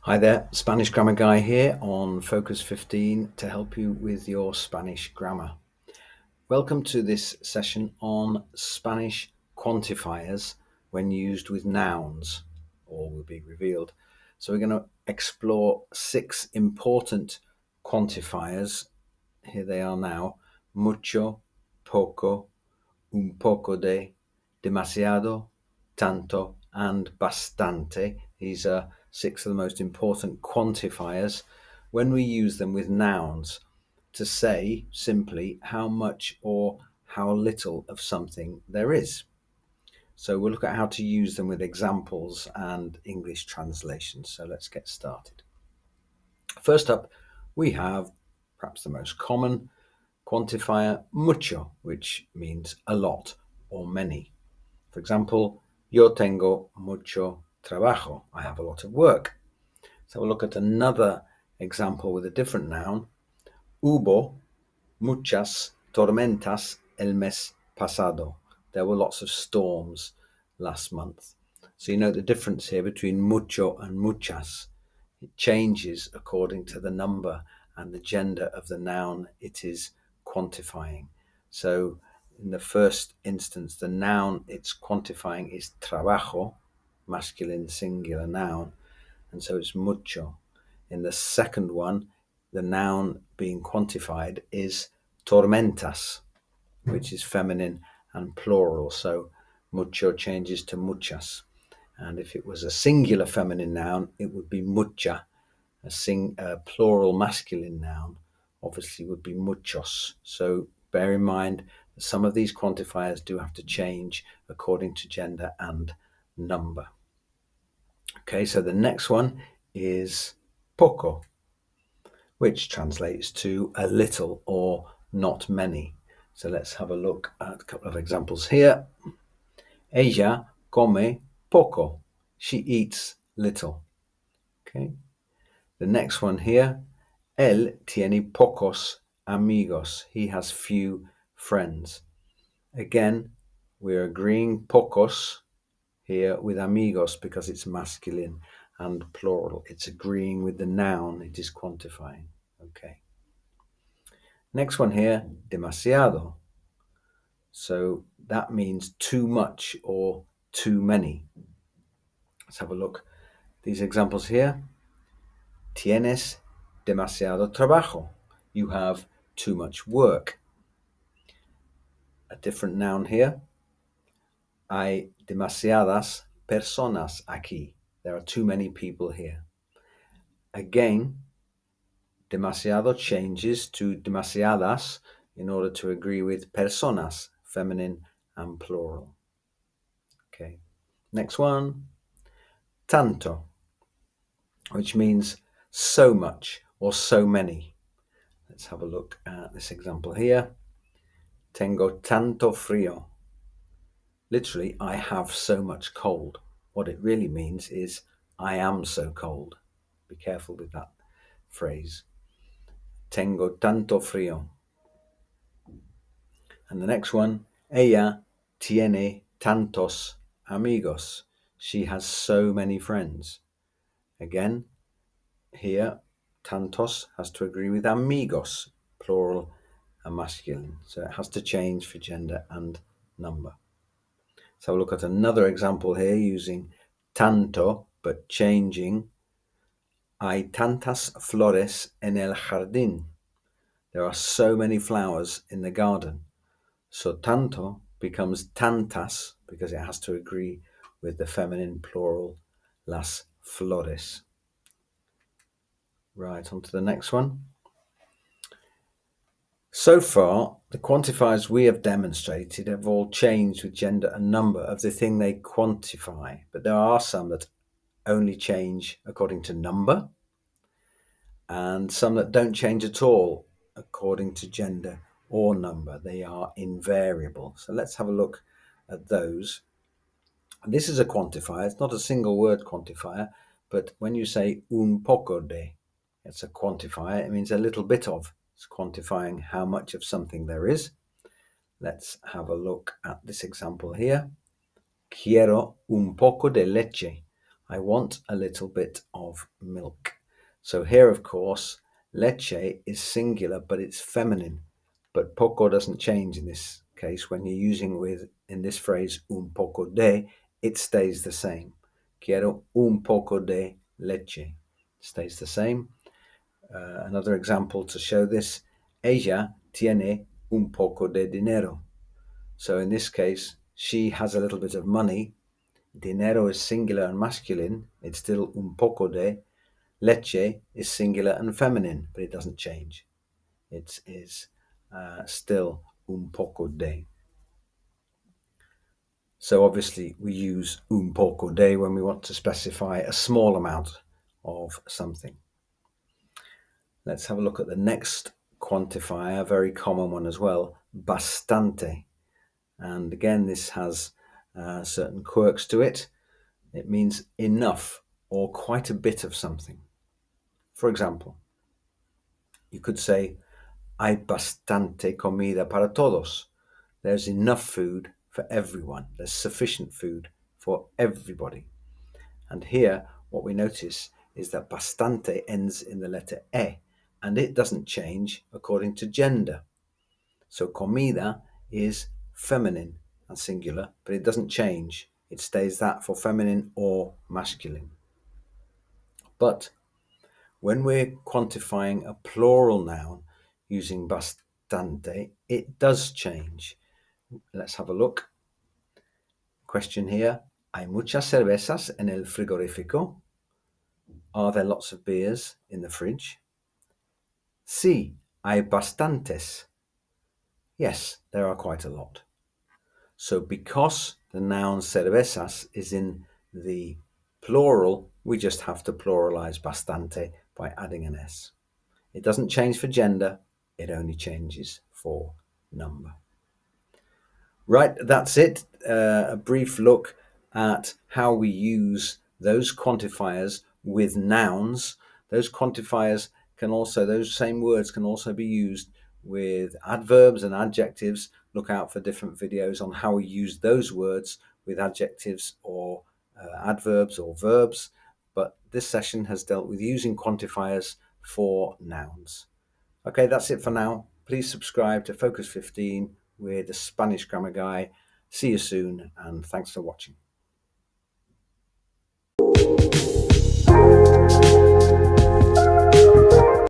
Hi there, Spanish Grammar Guy here on Focus 15 to help you with your Spanish grammar. Welcome to this session on Spanish quantifiers when used with nouns. All will be revealed. So we're going to explore 6 important quantifiers. Here they are now: mucho, poco, un poco de, demasiado, tanto, and bastante. These are 6 of the most important quantifiers when we use them with nouns to say simply how much or how little of something there is. So we'll look at how to use them with examples and English translations. So let's get started. First up, we have perhaps the most common quantifier, mucho, which means a lot or many. For example, yo tengo mucho trabajo. I have a lot of work. So we'll look at another example with a different noun. Hubo muchas tormentas el mes pasado. There were lots of storms last month. So you know the difference here between mucho and muchas. It changes according to the number and the gender of the noun it is quantifying. So in the first instance, the noun it's quantifying is trabajo, masculine singular noun, and so it's mucho. In the second one, the noun being quantified is tormentas, which is feminine and plural. So mucho changes to muchas. And if it was a singular feminine noun, it would be mucha. A plural masculine noun obviously would be muchos. So bear in mind that some of these quantifiers do have to change according to gender and number. Okay, so the next one is poco, which translates to a little or not many. So let's have a look at a couple of examples here. Ella come poco. She eats little. Okay. The next one here. Él tiene pocos amigos. He has few friends. Again, we're agreeing pocos here with amigos because it's masculine and plural. It's agreeing with the noun it is quantifying. Okay. Next one here, demasiado. So that means too much or too many. Let's have a look. These examples here. Tienes demasiado trabajo. You have too much work. A different noun here. Hay demasiadas personas aquí. There are too many people here. Again, demasiado changes to demasiadas in order to agree with personas, feminine and plural. Okay. Next one, tanto, which means so much or so many. Let's have a look at this example here. Tengo tanto frío. Literally, I have so much cold. What it really means is I am so cold. Be careful with that phrase. Tengo tanto frío. And the next one, ella tiene tantos amigos. She has so many friends. Again, here, tantos has to agree with amigos, plural and masculine. So it has to change for gender and number. So we'll look at another example here using tanto, but changing. Hay tantas flores en el jardín. There are so many flowers in the garden. So tanto becomes tantas because it has to agree with the feminine plural las flores. Right, on to the next one. So far, the quantifiers we have demonstrated have all changed with gender and number of the thing they quantify, but there are some that only change according to number and some that don't change at all according to gender or number. They are invariable. So let's have a look at those. And this is a quantifier. It's not a single word quantifier, but when you say un poco de, it's a quantifier. It means a little bit of. It's quantifying how much of something there is. Let's have a look at this example here. Quiero un poco de leche. I want a little bit of milk. So here, of course, leche is singular, but it's feminine. But poco doesn't change in this case. When you're using with, in this phrase, un poco de, it stays the same. Quiero un poco de leche. Stays the same. Another example to show this, ella tiene un poco de dinero. So in this case, she has a little bit of money. Dinero is singular and masculine. It's still un poco de. Leche is singular and feminine, but it doesn't change. It is still un poco de. So obviously we use un poco de when we want to specify a small amount of something. Let's have a look at the next quantifier, a very common one as well, bastante. And again, this has certain quirks to it. It means enough or quite a bit of something. For example, you could say, hay bastante comida para todos. There's enough food for everyone. There's sufficient food for everybody. And here, what we notice is that bastante ends in the letter E, and it doesn't change according to gender. So comida is feminine and singular, but it doesn't change. It stays that for feminine or masculine. But when we're quantifying a plural noun using bastante, it does change. Let's have a look. Question here. ¿Hay muchas cervezas en el frigorífico? Are there lots of beers in the fridge? Sí, hay bastantes. Yes, there are quite a lot. So because the noun cervezas is in the plural, we just have to pluralize bastante by adding an S. It doesn't change for gender, it only changes for number. Right, that's it. A brief look at how we use those quantifiers with nouns. Those quantifiers those same words can also be used with adverbs and adjectives. Look out for different videos on how we use those words with adjectives or adverbs or verbs. But this session has dealt with using quantifiers for nouns. Okay, that's it for now. Please subscribe to Focus 15 with the Spanish Grammar Guy. See you soon, and thanks for watching.